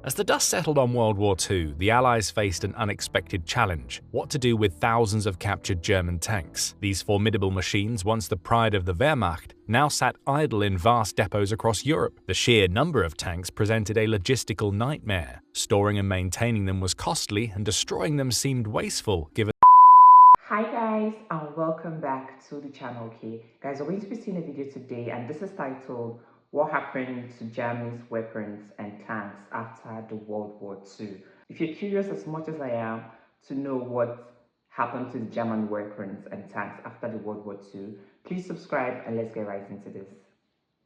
As the dust settled on World War II, the Allies faced an unexpected challenge: what to do with thousands of captured German tanks. These formidable machines, once the pride of the Wehrmacht, now sat idle in vast depots across Europe. The sheer number of tanks presented a logistical nightmare. Storing and maintaining them was costly, and destroying them seemed wasteful given. Hi guys, and welcome back to the channel. Okay guys, we're going to be seeing a video today, and this is titled "What Happened to Germany's Weapons and Tanks After the World War II." If you're curious as much as I am to know what happened to the German weapons and tanks after the World War II, please subscribe and let's get right into this.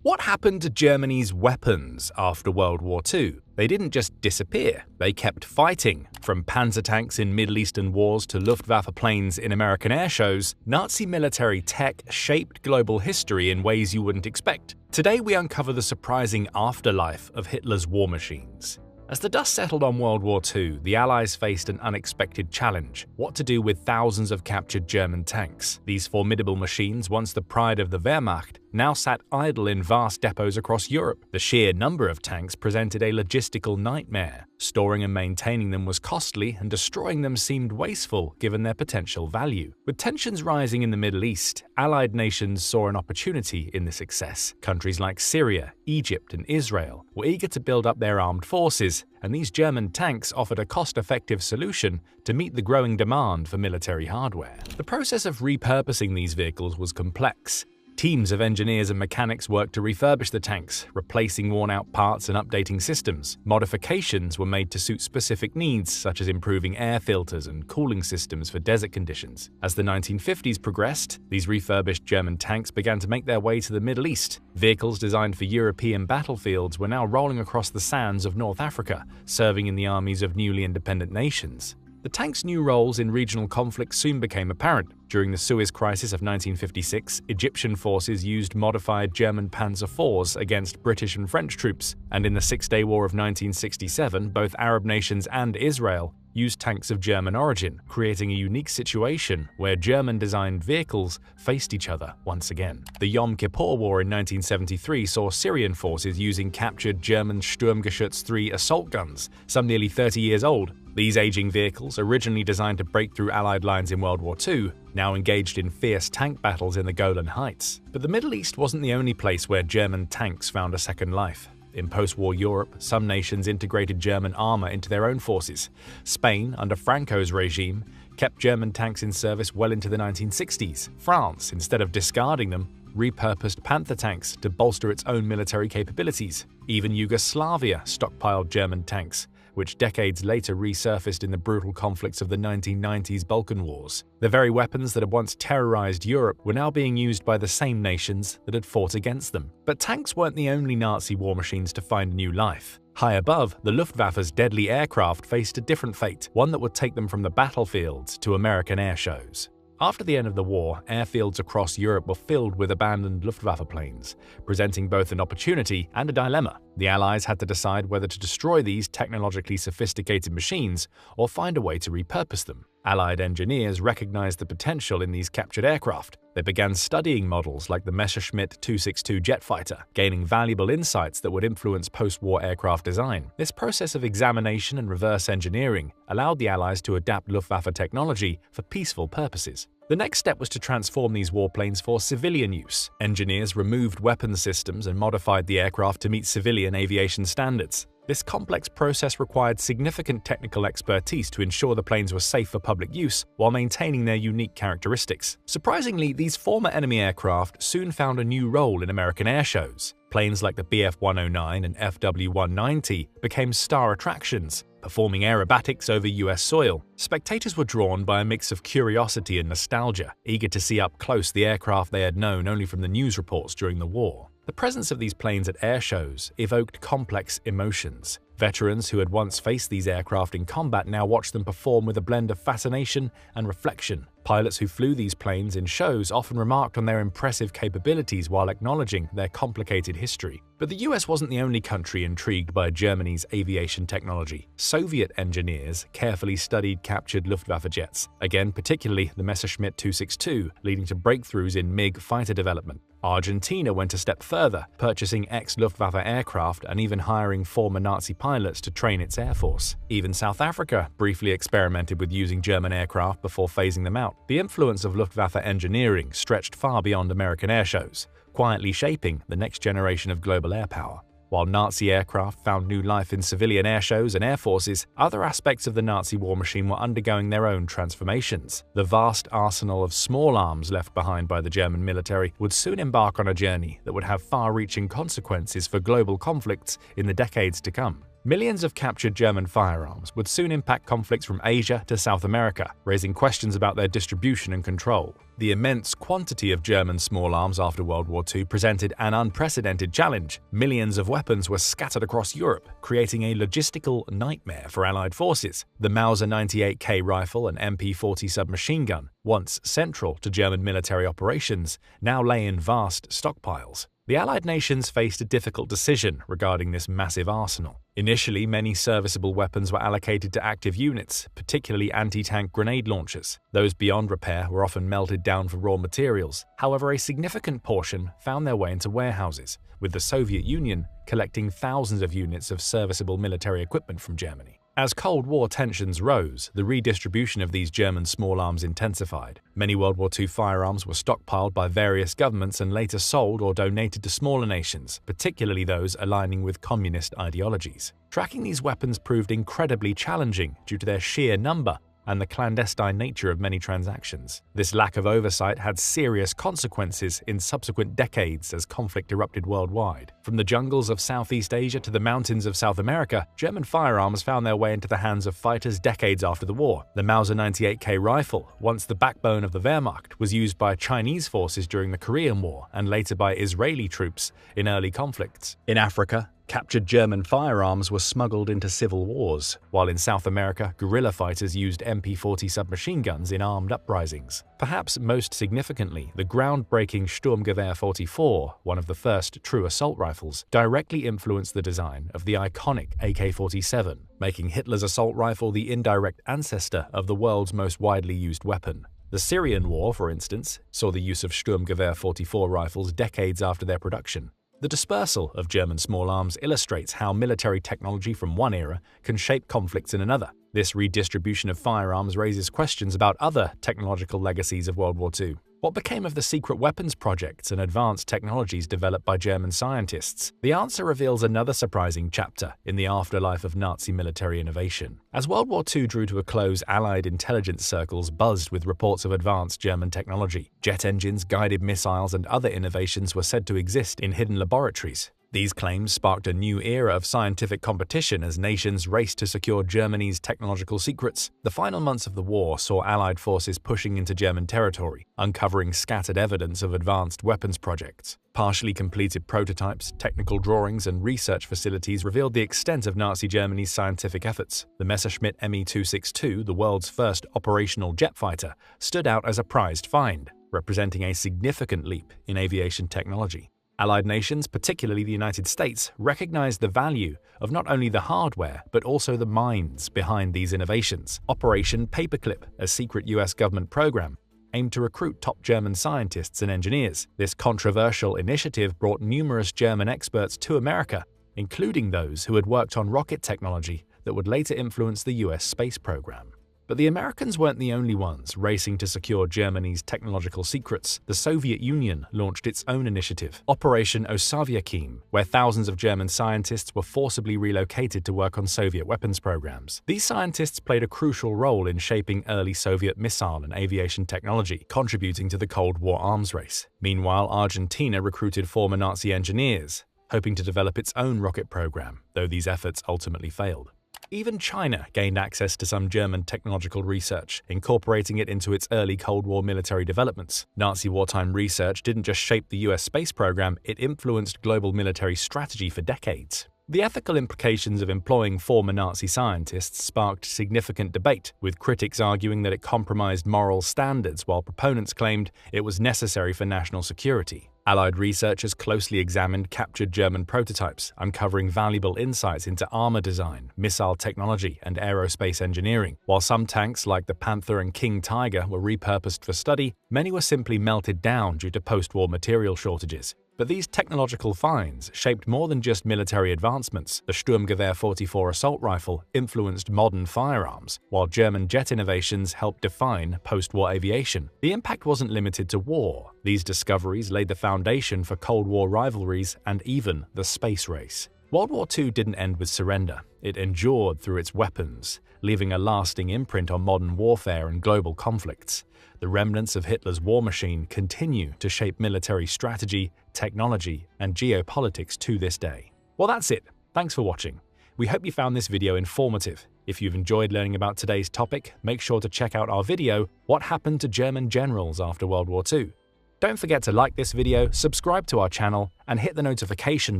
What happened to Germany's weapons after World War II? They didn't just disappear, they kept fighting. From panzer tanks in Middle Eastern wars to Luftwaffe planes in American air shows, Nazi military tech shaped global history in ways you wouldn't expect. Today we uncover the surprising afterlife of Hitler's war machines. As the dust settled on World War II, the Allies faced an unexpected challenge: what to do with thousands of captured German tanks. These formidable machines, once the pride of the Wehrmacht, now sat idle in vast depots across Europe. The sheer number of tanks presented a logistical nightmare. Storing and maintaining them was costly, and destroying them seemed wasteful given their potential value. With tensions rising in the Middle East, Allied nations saw an opportunity in this success. Countries like Syria, Egypt, and Israel were eager to build up their armed forces, and these German tanks offered a cost-effective solution to meet the growing demand for military hardware. The process of repurposing these vehicles was complex. Teams of engineers and mechanics worked to refurbish the tanks, replacing worn-out parts and updating systems. Modifications were made to suit specific needs, such as improving air filters and cooling systems for desert conditions. As the 1950s progressed, these refurbished German tanks began to make their way to the Middle East. Vehicles designed for European battlefields were now rolling across the sands of North Africa, serving in the armies of newly independent nations. The tanks' new roles in regional conflict soon became apparent. During the Suez Crisis of 1956, Egyptian forces used modified German Panzer IVs against British and French troops, and in the Six-Day War of 1967, both Arab nations and Israel used tanks of German origin, creating a unique situation where German-designed vehicles faced each other once again. The Yom Kippur War in 1973 saw Syrian forces using captured German Sturmgeschütz III assault guns, some nearly 30 years old. These aging vehicles, originally designed to break through Allied lines in World War II, now engaged in fierce tank battles in the Golan Heights. But the Middle East wasn't the only place where German tanks found a second life. In post-war Europe, some nations integrated German armor into their own forces. Spain, under Franco's regime, kept German tanks in service well into the 1960s. France, instead of discarding them, repurposed Panther tanks to bolster its own military capabilities. Even Yugoslavia stockpiled German tanks, which decades later resurfaced in the brutal conflicts of the 1990s Balkan Wars. The very weapons that had once terrorized Europe were now being used by the same nations that had fought against them. But tanks weren't the only Nazi war machines to find new life. High above, the Luftwaffe's deadly aircraft faced a different fate, one that would take them from the battlefields to American air shows. After the end of the war, airfields across Europe were filled with abandoned Luftwaffe planes, presenting both an opportunity and a dilemma. The Allies had to decide whether to destroy these technologically sophisticated machines or find a way to repurpose them. Allied engineers recognized the potential in these captured aircraft. They began studying models like the Messerschmitt 262 jet fighter, gaining valuable insights that would influence post-war aircraft design. This process of examination and reverse engineering allowed the Allies to adapt Luftwaffe technology for peaceful purposes. The next step was to transform these warplanes for civilian use. Engineers removed weapons systems and modified the aircraft to meet civilian aviation standards. This complex process required significant technical expertise to ensure the planes were safe for public use while maintaining their unique characteristics. Surprisingly, these former enemy aircraft soon found a new role in American air shows. Planes like the Bf-109 and FW-190 became star attractions, performing aerobatics over US soil. Spectators were drawn by a mix of curiosity and nostalgia, eager to see up close the aircraft they had known only from the news reports during the war. The presence of these planes at air shows evoked complex emotions. Veterans who had once faced these aircraft in combat now watched them perform with a blend of fascination and reflection. Pilots who flew these planes in shows often remarked on their impressive capabilities while acknowledging their complicated history. But the US wasn't the only country intrigued by Germany's aviation technology. Soviet engineers carefully studied captured Luftwaffe jets, again particularly the Messerschmitt 262, leading to breakthroughs in MiG fighter development. Argentina went a step further, purchasing ex-Luftwaffe aircraft and even hiring former Nazi pilots to train its air force. Even South Africa briefly experimented with using German aircraft before phasing them out. The influence of Luftwaffe engineering stretched far beyond American airshows, quietly shaping the next generation of global air power. While Nazi aircraft found new life in civilian airshows and air forces, other aspects of the Nazi war machine were undergoing their own transformations. The vast arsenal of small arms left behind by the German military would soon embark on a journey that would have far-reaching consequences for global conflicts in the decades to come. Millions of captured German firearms would soon impact conflicts from Asia to South America, raising questions about their distribution and control. The immense quantity of German small arms after World War II presented an unprecedented challenge. Millions of weapons were scattered across Europe, creating a logistical nightmare for Allied forces. The Mauser 98K rifle and MP-40 submachine gun, once central to German military operations, now lay in vast stockpiles. The Allied nations faced a difficult decision regarding this massive arsenal. Initially, many serviceable weapons were allocated to active units, particularly anti-tank grenade launchers. Those beyond repair were often melted down for raw materials. However, a significant portion found their way into warehouses, with the Soviet Union collecting thousands of units of serviceable military equipment from Germany. As Cold War tensions rose, the redistribution of these German small arms intensified. Many World War II firearms were stockpiled by various governments and later sold or donated to smaller nations, particularly those aligning with communist ideologies. Tracking these weapons proved incredibly challenging due to their sheer number and the clandestine nature of many transactions. This lack of oversight had serious consequences in subsequent decades as conflict erupted worldwide. From the jungles of Southeast Asia to the mountains of South America, German firearms found their way into the hands of fighters decades after the war. The Mauser 98K rifle, once the backbone of the Wehrmacht, was used by Chinese forces during the Korean War and later by Israeli troops in early conflicts. In Africa, captured German firearms were smuggled into civil wars, while in South America, guerrilla fighters used MP-40 submachine guns in armed uprisings. Perhaps most significantly, the groundbreaking Sturmgewehr 44, one of the first true assault rifles, directly influenced the design of the iconic AK-47, making Hitler's assault rifle the indirect ancestor of the world's most widely used weapon. The Syrian War, for instance, saw the use of Sturmgewehr 44 rifles decades after their production. The dispersal of German small arms illustrates how military technology from one era can shape conflicts in another. This redistribution of firearms raises questions about other technological legacies of World War II. What became of the secret weapons projects and advanced technologies developed by German scientists? The answer reveals another surprising chapter in the afterlife of Nazi military innovation. As World War II drew to a close, Allied intelligence circles buzzed with reports of advanced German technology. Jet engines, guided missiles, and other innovations were said to exist in hidden laboratories. These claims sparked a new era of scientific competition as nations raced to secure Germany's technological secrets. The final months of the war saw Allied forces pushing into German territory, uncovering scattered evidence of advanced weapons projects. Partially completed prototypes, technical drawings, and research facilities revealed the extent of Nazi Germany's scientific efforts. The Messerschmitt Me-262, the world's first operational jet fighter, stood out as a prized find, representing a significant leap in aviation technology. Allied nations, particularly the United States, recognized the value of not only the hardware but also the minds behind these innovations. Operation Paperclip, a secret US government program, aimed to recruit top German scientists and engineers. This controversial initiative brought numerous German experts to America, including those who had worked on rocket technology that would later influence the US space program. But the Americans weren't the only ones racing to secure Germany's technological secrets. The Soviet Union launched its own initiative, Operation Osavyakim, where thousands of German scientists were forcibly relocated to work on Soviet weapons programs. These scientists played a crucial role in shaping early Soviet missile and aviation technology, contributing to the Cold War arms race. Meanwhile, Argentina recruited former Nazi engineers, hoping to develop its own rocket program, though these efforts ultimately failed. Even China gained access to some German technological research, incorporating it into its early Cold War military developments. Nazi wartime research didn't just shape the US space program, it influenced global military strategy for decades. The ethical implications of employing former Nazi scientists sparked significant debate, with critics arguing that it compromised moral standards while proponents claimed it was necessary for national security. Allied researchers closely examined captured German prototypes, uncovering valuable insights into armor design, missile technology, and aerospace engineering. While some tanks like the Panther and King Tiger were repurposed for study, many were simply melted down due to post-war material shortages. But these technological finds shaped more than just military advancements. The Sturmgewehr 44 assault rifle influenced modern firearms, while German jet innovations helped define post-war aviation. The impact wasn't limited to war. These discoveries laid the foundation for Cold War rivalries and even the space race. World War II didn't end with surrender. It endured through its weapons, leaving a lasting imprint on modern warfare and global conflicts. The remnants of Hitler's war machine continue to shape military strategy, technology, and geopolitics to this day. Well, that's it. Thanks for watching. We hope you found this video informative. If you've enjoyed learning about today's topic, make sure to check out our video, What Happened to German Generals After World War II? Don't forget to like this video, subscribe to our channel, and hit the notification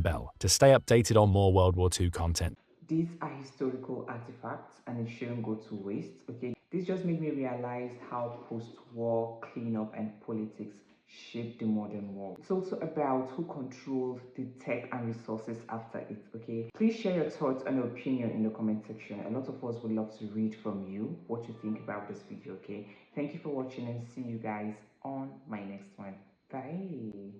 bell to stay updated on more World War II content. These are historical artifacts and it shouldn't go to waste, okay? This just made me realize how post-war cleanup and politics shaped the modern world. It's also about who controlled the tech and resources after it, okay? Please share your thoughts and opinion in the comment section. A lot of us would love to read from you what you think about this video, okay? Thank you for watching and see you guys on my next one. Bye.